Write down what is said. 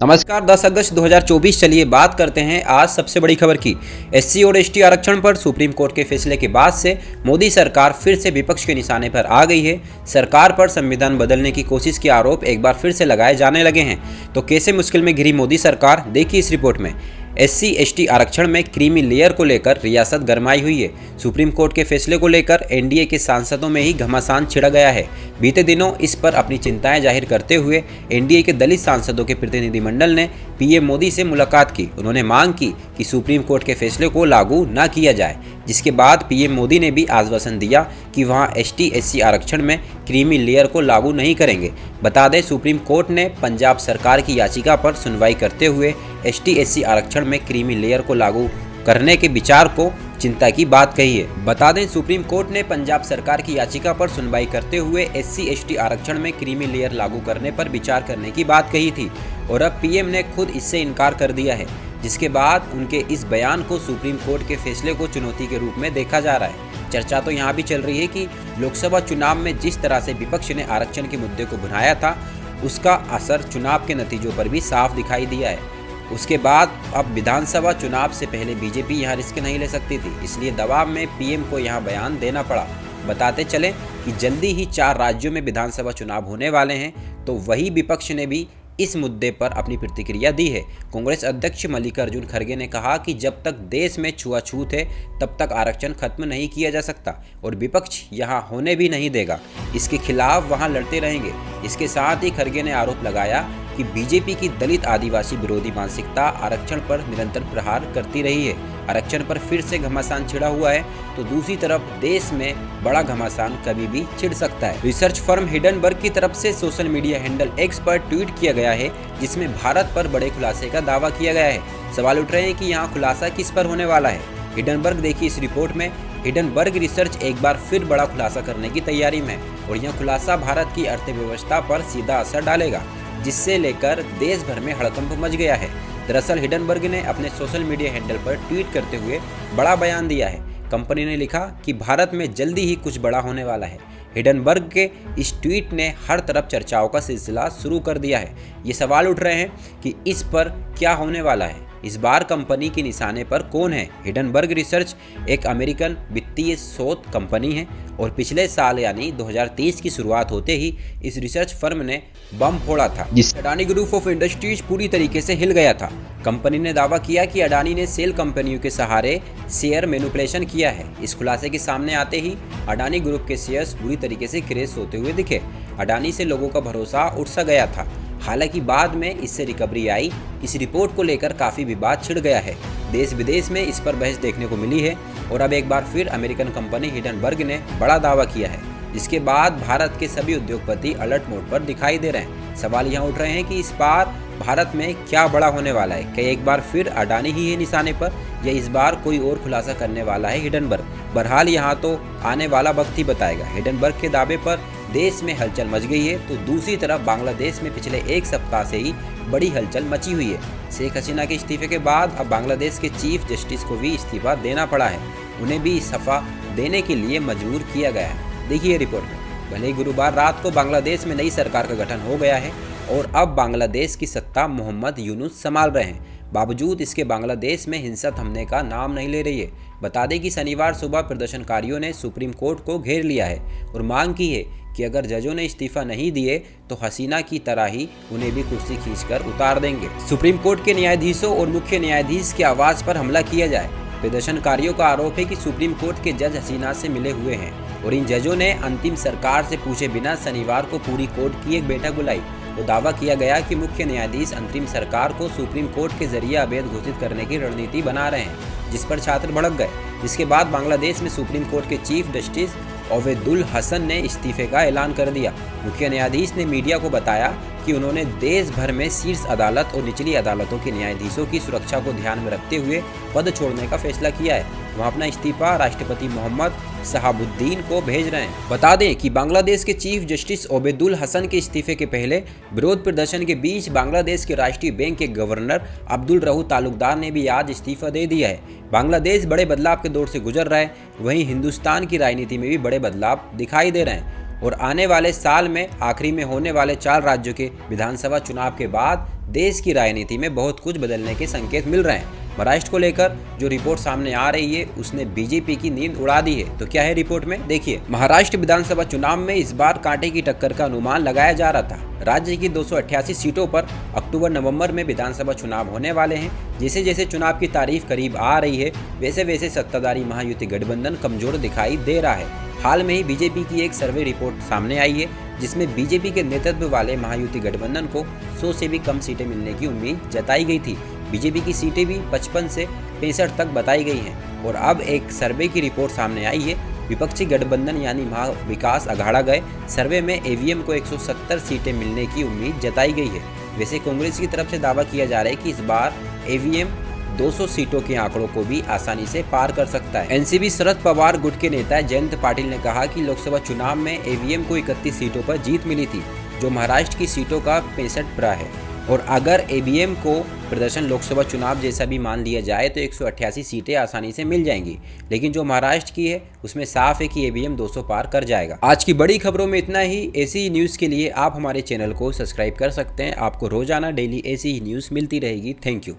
नमस्कार। 10 अगस्त 2024। चलिए बात करते हैं आज सबसे बड़ी खबर की। एससी और एसटी आरक्षण पर सुप्रीम कोर्ट के फैसले के बाद से मोदी सरकार फिर से विपक्ष के निशाने पर आ गई है। सरकार पर संविधान बदलने की कोशिश के आरोप एक बार फिर से लगाए जाने लगे हैं। तो कैसे मुश्किल में घिरी मोदी सरकार, देखिए इस रिपोर्ट में। एससी एसटी आरक्षण में क्रीमी लेयर को लेकर रियासत गरमाई हुई है। सुप्रीम कोर्ट के फैसले को लेकर एनडीए के सांसदों में ही घमासान छिड़ा गया है। बीते दिनों इस पर अपनी चिंताएं जाहिर करते हुए एनडीए के दलित सांसदों के प्रतिनिधिमंडल ने पीएम मोदी से मुलाकात की। उन्होंने मांग की कि सुप्रीम कोर्ट के फैसले को लागू न किया जाए, जिसके बाद पीएम मोदी ने भी आश्वासन दिया कि वहां एसटी एससी आरक्षण में क्रीमी लेयर को लागू नहीं करेंगे। बता दें, सुप्रीम कोर्ट ने पंजाब सरकार की याचिका पर सुनवाई करते हुए एसटी एससी आरक्षण में क्रीमी लेयर को लागू करने के विचार को चिंता की बात कही है। बता दें, सुप्रीम कोर्ट ने पंजाब सरकार की याचिका पर सुनवाई करते हुए एससी एसटी आरक्षण में क्रीमी लेयर लागू करने पर विचार करने की बात कही थी और अब पीएम ने खुद इससे इनकार कर दिया है, जिसके बाद उनके इस बयान को सुप्रीम कोर्ट के फैसले को चुनौती के रूप में देखा जा रहा है। चर्चा तो यहाँ भी चल रही है कि लोकसभा चुनाव में जिस तरह से विपक्ष ने आरक्षण के मुद्दे को भुनाया था, उसका असर चुनाव के नतीजों पर भी साफ दिखाई दिया है। उसके बाद अब विधानसभा चुनाव से पहले बीजेपी यहाँ रिस्क नहीं ले सकती थी, इसलिए दबाव में पीएम को यहाँ बयान देना पड़ा। बताते चलें कि जल्दी ही 4 राज्यों में विधानसभा चुनाव होने वाले हैं, तो वही विपक्ष ने भी इस मुद्दे पर अपनी प्रतिक्रिया दी है। कांग्रेस अध्यक्ष मल्लिकार्जुन खड़गे ने कहा कि जब तक देश में छुआछूत है तब तक आरक्षण खत्म नहीं किया जा सकता और विपक्ष यहाँ होने भी नहीं देगा। इसके खिलाफ वहाँ लड़ते रहेंगे। इसके साथ ही खड़गे ने आरोप लगाया कि बीजेपी की दलित आदिवासी विरोधी मानसिकता आरक्षण पर निरंतर प्रहार करती रही है। आरक्षण पर फिर से घमासान छिड़ा हुआ है, तो दूसरी तरफ देश में बड़ा घमासान कभी भी छिड़ सकता है। रिसर्च फर्म हिडनबर्ग की तरफ से सोशल मीडिया हैंडल एक्स पर ट्वीट किया गया है, जिसमें भारत पर बड़े खुलासे का दावा किया गया है। सवाल उठ रहे हैं कि यहाँ खुलासा किस पर होने वाला है। हिडनबर्ग, देखिए इस रिपोर्ट में। हिडनबर्ग रिसर्च एक बार फिर बड़ा खुलासा करने की तैयारी में है और यह खुलासा भारत की अर्थव्यवस्था पर सीधा असर डालेगा, जिससे लेकर देश भर में हड़कंप मच गया है। दरअसल हिडनबर्ग ने अपने सोशल मीडिया हैंडल पर ट्वीट करते हुए बड़ा बयान दिया है। कंपनी ने लिखा कि भारत में जल्दी ही कुछ बड़ा होने वाला है। हिडनबर्ग के इस ट्वीट ने हर तरफ चर्चाओं का सिलसिला शुरू कर दिया है। ये सवाल उठ रहे हैं कि इस पर क्या होने वाला है। इस बार कंपनी के निशाने पर कौन है? हिडनबर्ग रिसर्च एक अमेरिकन वित्तीय शोध कंपनी है और पिछले साल यानी 2023 की शुरुआत होते ही इस रिसर्च फर्म ने बम फोड़ा था, जिससे अडानी ग्रुप ऑफ इंडस्ट्रीज पूरी तरीके से हिल गया था। कंपनी ने दावा किया कि अडानी ने सेल कंपनियों के सहारे शेयर मैनिपुलेशन किया है। इस खुलासे के सामने आते ही अडानी ग्रुप के शेयर्स बुरी तरीके से क्रैश होते हुए दिखे। अडानी से लोगों का भरोसा उठ सा गया था। हालांकि बाद में इससे रिकवरी आई। इस रिपोर्ट को लेकर काफ़ी विवाद छिड़ गया है। देश विदेश में इस पर बहस देखने को मिली है और अब एक बार फिर अमेरिकन कंपनी हिडनबर्ग ने बड़ा दावा किया है, जिसके बाद भारत के सभी उद्योगपति अलर्ट मोड पर दिखाई दे रहे हैं। सवाल यहाँ उठ रहे हैं कि इस बार भारत में क्या बड़ा होने वाला है। क्या एक बार फिर अडानी ही है निशाने पर, या इस बार कोई और खुलासा करने वाला है हिडनबर्ग? बहरहाल यहाँ तो आने वाला वक्त ही बताएगा। हिडनबर्ग के दावे पर देश में हलचल मच गई है, तो दूसरी तरफ बांग्लादेश में पिछले एक सप्ताह से ही बड़ी हलचल मची हुई है। शेख हसीना के इस्तीफे के बाद अब बांग्लादेश के चीफ जस्टिस को भी इस्तीफा देना पड़ा है। उन्हें भी इस्तीफा देने के लिए मजबूर किया गया है। देखिए रिपोर्ट में। भले ही गुरुवार रात को बांग्लादेश में नई सरकार का गठन हो गया है और अब बांग्लादेश की सत्ता मोहम्मद यूनुस संभाल रहे हैं, बावजूद इसके बांग्लादेश में हिंसा थमने का नाम नहीं ले रही है। बता दें कि शनिवार सुबह प्रदर्शनकारियों ने सुप्रीम कोर्ट को घेर लिया है और मांग की है कि अगर जजों ने इस्तीफा नहीं दिए तो हसीना की तरह ही उन्हें भी कुर्सी खींचकर उतार देंगे। सुप्रीम कोर्ट के न्यायाधीशों और मुख्य न्यायाधीश की आवाज पर हमला किया जाए। प्रदर्शनकारियों का आरोप है कि सुप्रीम कोर्ट के जज हसीना से मिले हुए हैं और इन जजों ने अंतिम सरकार से पूछे बिना शनिवार को पूरी कोर्ट की एक बैठक बुलाई। तो दावा किया गया कि मुख्य न्यायाधीश अंतरिम सरकार को सुप्रीम कोर्ट के जरिए अवैध घोषित करने की रणनीति बना रहे हैं, जिस पर छात्र भड़क गए। जिसके बाद बांग्लादेश में सुप्रीम कोर्ट के चीफ जस्टिस ओबेदुल हसन ने इस्तीफे का ऐलान कर दिया। मुख्य न्यायाधीश ने मीडिया को बताया कि उन्होंने देश भर में शीर्ष अदालत और निचली अदालतों के न्यायाधीशों की सुरक्षा को ध्यान में रखते हुए पद छोड़ने का फैसला किया है। वह अपना इस्तीफा राष्ट्रपति मोहम्मद शहाबुद्दीन को भेज रहे हैं। बता दें कि बांग्लादेश के चीफ जस्टिस ओबेदुल हसन के इस्तीफे के पहले विरोध प्रदर्शन के बीच बांग्लादेश के राष्ट्रीय बैंक के गवर्नर अब्दुल रहू तालुकदार ने भी आज इस्तीफा दे दिया है। बांग्लादेश बड़े बदलाव के दौर से गुजर रहा है, वहीं हिंदुस्तान की राजनीति में भी बड़े बदलाव दिखाई दे रहे हैं। और आने वाले साल में आखिरी में होने वाले 4 राज्यों के विधानसभा चुनाव के बाद देश की राजनीति में बहुत कुछ बदलने के संकेत मिल रहे हैं। महाराष्ट्र को लेकर जो रिपोर्ट सामने आ रही है उसने बीजेपी की नींद उड़ा दी है। तो क्या है रिपोर्ट में, देखिए। महाराष्ट्र विधानसभा चुनाव में इस बार कांटे की टक्कर का अनुमान लगाया जा रहा था। राज्य की 288 सीटों पर अक्टूबर नवंबर में विधानसभा चुनाव होने वाले हैं। जैसे जैसे चुनाव की तारीख करीब आ रही है वैसे वैसे सत्ताधारी महायुति गठबंधन कमजोर दिखाई दे रहा है। हाल में ही बीजेपी की एक सर्वे रिपोर्ट सामने आई है जिसमें बीजेपी के नेतृत्व वाले महायुति गठबंधन को 100 से भी कम सीटें मिलने की उम्मीद जताई गई थी। बीजेपी की सीटें भी 55 से 65 तक बताई गई हैं और अब एक सर्वे की रिपोर्ट सामने आई है। विपक्षी गठबंधन यानी महा विकास अघाड़ा गए सर्वे में ईवीएम को 170 सीटें मिलने की उम्मीद जताई गई है। वैसे कांग्रेस की तरफ से दावा किया जा रहा है कि इस बार ईवीएम 200 सीटों के आंकड़ों को भी आसानी से पार कर सकता है। एनसीपी शरद पवार गुट के नेता जयंत पाटिल ने कहा कि लोकसभा चुनाव में ईवीएम को 31 सीटों पर जीत मिली थी, जो महाराष्ट्र की सीटों का 65 है। और अगर ईवीएम को प्रदर्शन लोकसभा चुनाव जैसा भी मान लिया जाए तो 188 सीटें आसानी से मिल जाएंगी, लेकिन जो महाराष्ट्र की है उसमें साफ है कि ईवीएम 200 पार कर जाएगा। आज की बड़ी खबरों में इतना ही। ऐसी ही न्यूज़ के लिए आप हमारे चैनल को सब्सक्राइब कर सकते हैं। आपको रोजाना डेली ऐसी ही न्यूज़ मिलती रहेगी। Thank you.